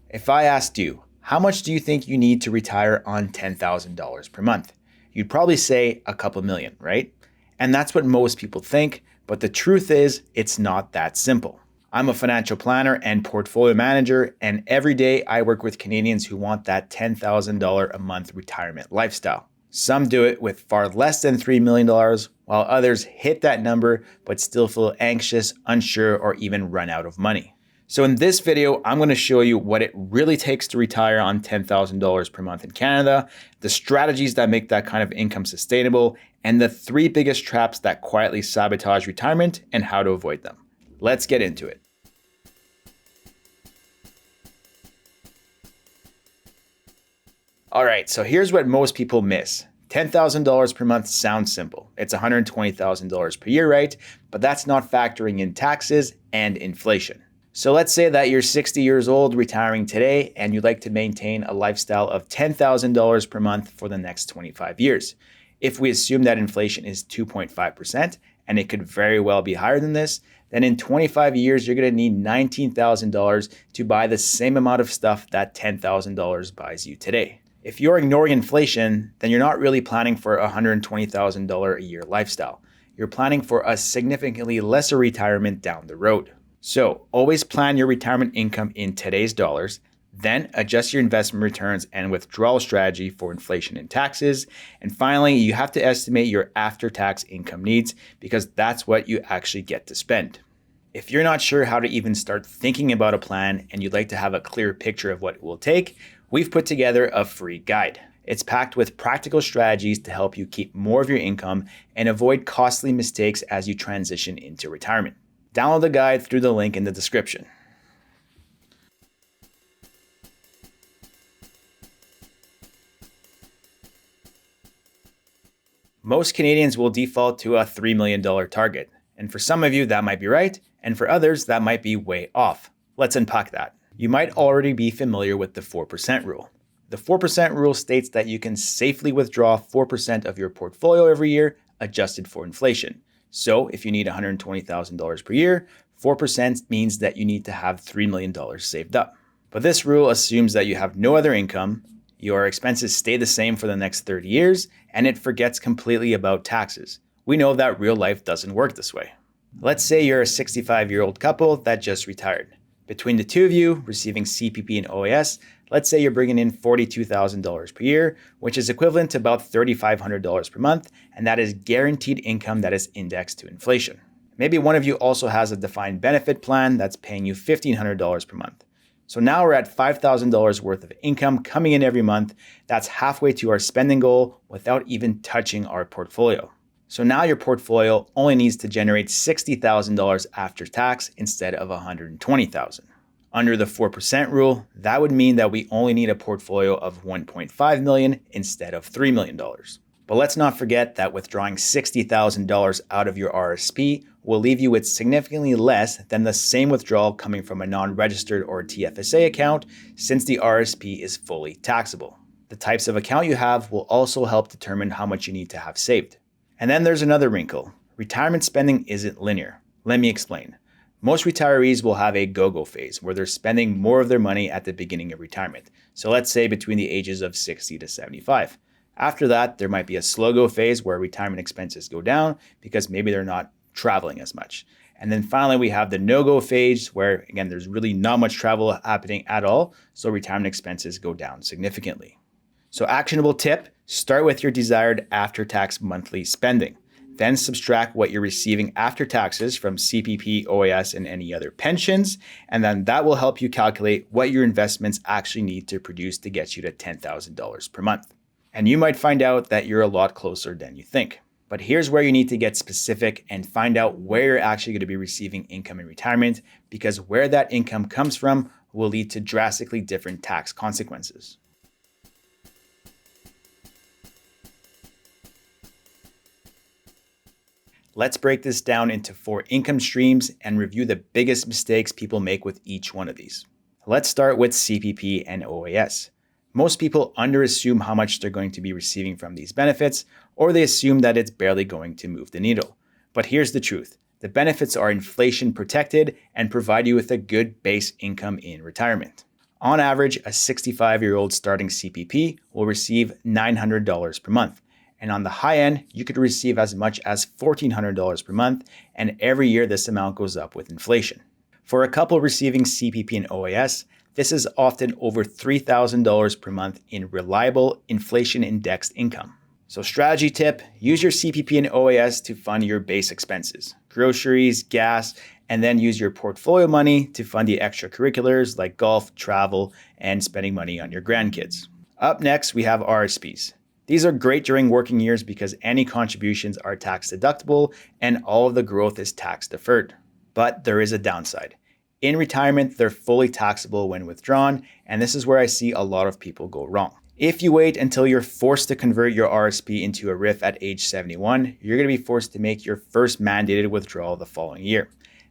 If I asked you, how much do you think you need to retire on $10,000 per month? You'd probably say a couple million, right? And that's what most people think, but the truth is, it's not that simple. I'm a financial planner and portfolio manager, and every day I work with Canadians who want that $10,000 a month retirement lifestyle. Some do it with far less than $3 million, while others hit that number but still feel anxious, unsure, or even run out of money. So in this video, I'm going to show you what it really takes to retire on $10,000 per month in Canada, the strategies that make that kind of income sustainable, and the 3 biggest traps that quietly sabotage retirement and how to avoid them. Let's get into it. All right, so here's what most people miss. $10,000 per month sounds simple. It's $120,000 per year, right? But that's not factoring in taxes and inflation. So let's say that you're 60 years old, retiring today, and you'd like to maintain a lifestyle of $10,000 per month for the next 25 years. If we assume that inflation is 2.5%, and it could very well be higher than this, then in 25 years, you're going to need $19,000 to buy the same amount of stuff that $10,000 buys you today. If you're ignoring inflation, then you're not really planning for a $120,000 a year lifestyle. You're planning for a significantly lesser retirement down the road. So always plan your retirement income in today's dollars, then adjust your investment returns and withdrawal strategy for inflation and taxes. And finally, you have to estimate your after-tax income needs because that's what you actually get to spend. If you're not sure how to even start thinking about a plan and you'd like to have a clear picture of what it will take, we've put together a free guide. It's packed with practical strategies to help you keep more of your income and avoid costly mistakes as you transition into retirement. Download the guide through the link in the description. Most Canadians will default to a $3 million target. And for some of you, that might be right. And for others, that might be way off. Let's unpack that. You might already be familiar with the 4% rule. The 4% rule states that you can safely withdraw 4% of your portfolio every year, adjusted for inflation. So if you need $120,000 per year, 4% means that you need to have $3 million saved up. But this rule assumes that you have no other income, your expenses stay the same for the next 30 years, and it forgets completely about taxes. We know that real life doesn't work this way. Let's say you're a 65-year-old couple that just retired. Between the two of you receiving CPP and OAS, let's say you're bringing in $42,000 per year, which is equivalent to about $3,500 per month, and that is guaranteed income that is indexed to inflation. Maybe one of you also has a defined benefit plan that's paying you $1,500 per month. So now we're at $5,000 worth of income coming in every month. That's halfway to our spending goal without even touching our portfolio. So now your portfolio only needs to generate $60,000 after tax instead of $120,000. Under the 4% rule, that would mean that we only need a portfolio of $1.5 million instead of $3 million. But let's not forget that withdrawing $60,000 out of your RSP will leave you with significantly less than the same withdrawal coming from a non-registered or TFSA account, since the RSP is fully taxable. The types of account you have will also help determine how much you need to have saved. And then there's another wrinkle. Retirement spending isn't linear. Let me explain. Most retirees will have a go-go phase where they're spending more of their money at the beginning of retirement. So let's say between the ages of 60 to 75. After that, there might be a slow-go phase where retirement expenses go down because maybe they're not traveling as much. And then finally, we have the no-go phase where, again, there's really not much travel happening at all, so retirement expenses go down significantly. So actionable tip, start with your desired after-tax monthly spending. Then subtract what you're receiving after taxes from CPP, OAS, and any other pensions. And then that will help you calculate what your investments actually need to produce to get you to $10,000 per month. And you might find out that you're a lot closer than you think. But here's where you need to get specific and find out where you're actually going to be receiving income in retirement, because where that income comes from will lead to drastically different tax consequences. Let's break this down into 4 income streams and review the biggest mistakes people make with each one of these. Let's start with CPP and OAS. Most people underassume how much they're going to be receiving from these benefits, or they assume that it's barely going to move the needle. But here's the truth. The benefits are inflation protected and provide you with a good base income in retirement. On average, a 65-year-old starting CPP will receive $900 per month. And on the high end, you could receive as much as $1,400 per month, and every year this amount goes up with inflation. For a couple receiving CPP and OAS, this is often over $3,000 per month in reliable inflation-indexed income. So strategy tip, use your CPP and OAS to fund your base expenses, groceries, gas, and then use your portfolio money to fund the extracurriculars like golf, travel, and spending money on your grandkids. Up next, we have RSPs. These are great during working years because any contributions are tax deductible and all of the growth is tax deferred. But there is a downside. In retirement, they're fully taxable when withdrawn, and this is where I see a lot of people go wrong. If you wait until you're forced to convert your RSP into a RIF at age 71, you're going to be forced to make your first mandated withdrawal the following year.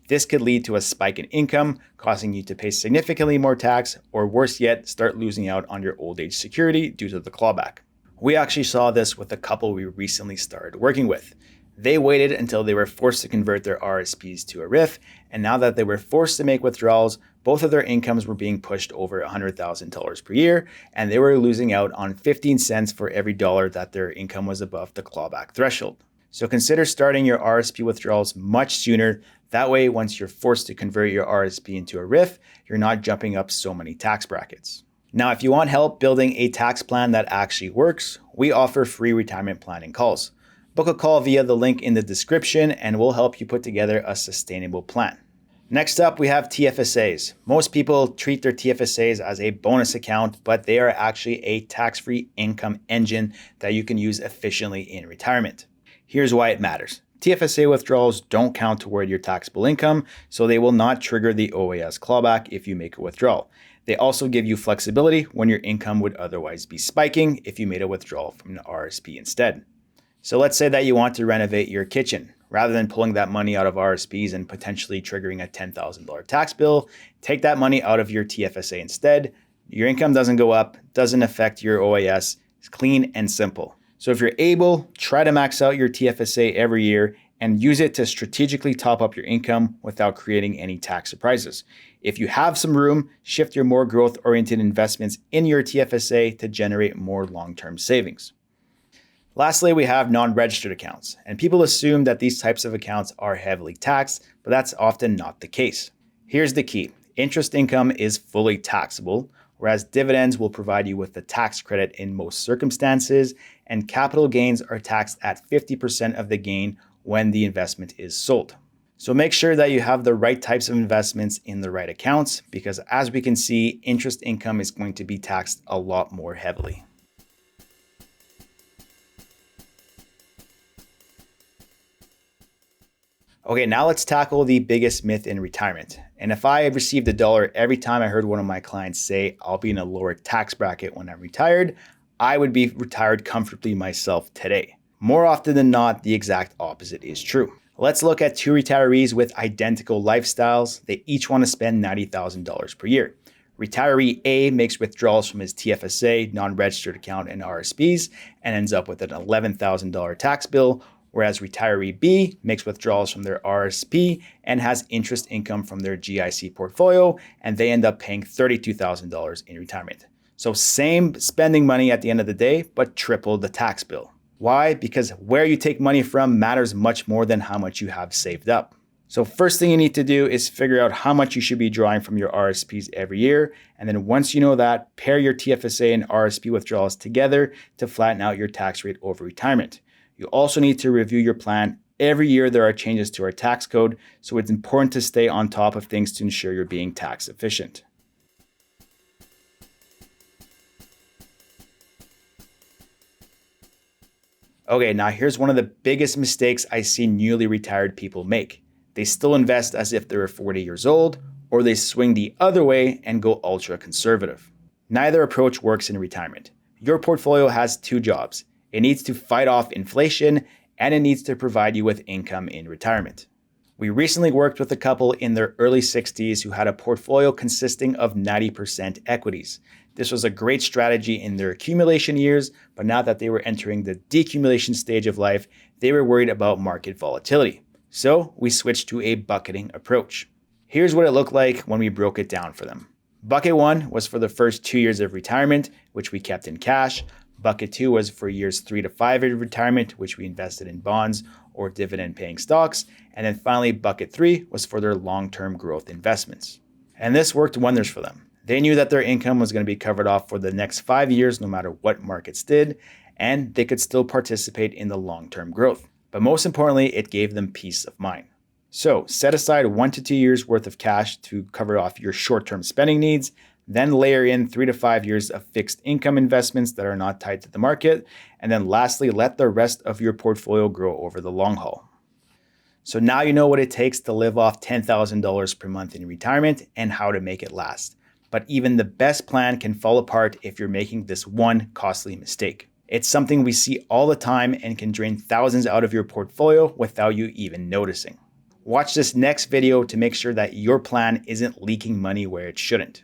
This could lead to a spike in income, causing you to pay significantly more tax, or worse yet, start losing out on your old age security due to the clawback. We actually saw this with a couple we recently started working with. They waited until they were forced to convert their RSPs to a RIF, and now that they were forced to make withdrawals, both of their incomes were being pushed over $100,000 per year, and they were losing out on 15 cents for every dollar that their income was above the clawback threshold. So consider starting your RSP withdrawals much sooner. That way, once you're forced to convert your RSP into a RIF, you're not jumping up so many tax brackets. Now, if you want help building a tax plan that actually works, we offer free retirement planning calls. Book a call via the link in the description and we'll help you put together a sustainable plan. Next up, we have TFSAs. Most people treat their TFSAs as a bonus account, but they are actually a tax-free income engine that you can use efficiently in retirement. Here's why it matters. TFSA withdrawals don't count toward your taxable income, so they will not trigger the OAS clawback if you make a withdrawal. They also give you flexibility when your income would otherwise be spiking if you made a withdrawal from an RSP instead. So let's say that you want to renovate your kitchen. Rather than pulling that money out of RSPs and potentially triggering a $10,000 tax bill, take that money out of your TFSA instead. Your income doesn't go up, doesn't affect your OAS. It's clean and simple. So if you're able, try to max out your TFSA every year and use it to strategically top up your income without creating any tax surprises. If you have some room, shift your more growth-oriented investments in your TFSA to generate more long-term savings. Lastly, we have non-registered accounts, and people assume that these types of accounts are heavily taxed, but that's often not the case. Here's the key. Interest income is fully taxable, whereas dividends will provide you with the tax credit in most circumstances, and capital gains are taxed at 50% of the gain when the investment is sold. So make sure that you have the right types of investments in the right accounts, because as we can see, interest income is going to be taxed a lot more heavily. Okay, now let's tackle the biggest myth in retirement. And if I received $1 every time I heard one of my clients say, I'll be in a lower tax bracket when I'm retired, I would be retired comfortably myself today. More often than not, the exact opposite is true. Let's look at two retirees with identical lifestyles. They each want to spend $90,000 per year. Retiree A makes withdrawals from his TFSA, non-registered account, and RSPs, and ends up with an $11,000 tax bill, whereas retiree B makes withdrawals from their RSP and has interest income from their GIC portfolio, and they end up paying $32,000 in retirement. So same spending money at the end of the day, but triple the tax bill. Why? Because where you take money from matters much more than how much you have saved up. So first thing you need to do is figure out how much you should be drawing from your RSPs every year. And then once you know that, pair your TFSA and RSP withdrawals together to flatten out your tax rate over retirement. You also need to review your plan. Every year there are changes to our tax code, so it's important to stay on top of things to ensure you're being tax efficient. Okay, now here's one of the biggest mistakes I see newly retired people make. They still invest as if they were 40 years old, or they swing the other way and go ultra conservative. Neither approach works in retirement. Your portfolio has two jobs. It needs to fight off inflation, and it needs to provide you with income in retirement. We recently worked with a couple in their early 60s who had a portfolio consisting of 90% equities. This was a great strategy in their accumulation years, but now that they were entering the decumulation stage of life, they were worried about market volatility. So we switched to a bucketing approach. Here's what it looked like when we broke it down for them. Bucket 1 was for the first 2 years of retirement, which we kept in cash. Bucket 2 was for years 3 to 5 of retirement, which we invested in bonds or dividend-paying stocks. And then finally, Bucket 3 was for their long-term growth investments. And this worked wonders for them. They knew that their income was going to be covered off for the next 5 years, no matter what markets did, and they could still participate in the long-term growth. But most importantly, it gave them peace of mind. So set aside 1 to 2 years worth of cash to cover off your short-term spending needs, then layer in 3 to 5 years of fixed income investments that are not tied to the market, and then lastly, let the rest of your portfolio grow over the long haul. So now you know what it takes to live off $10,000 per month in retirement and how to make it last. But even the best plan can fall apart if you're making this one costly mistake. It's something we see all the time and can drain thousands out of your portfolio without you even noticing. Watch this next video to make sure that your plan isn't leaking money where it shouldn't.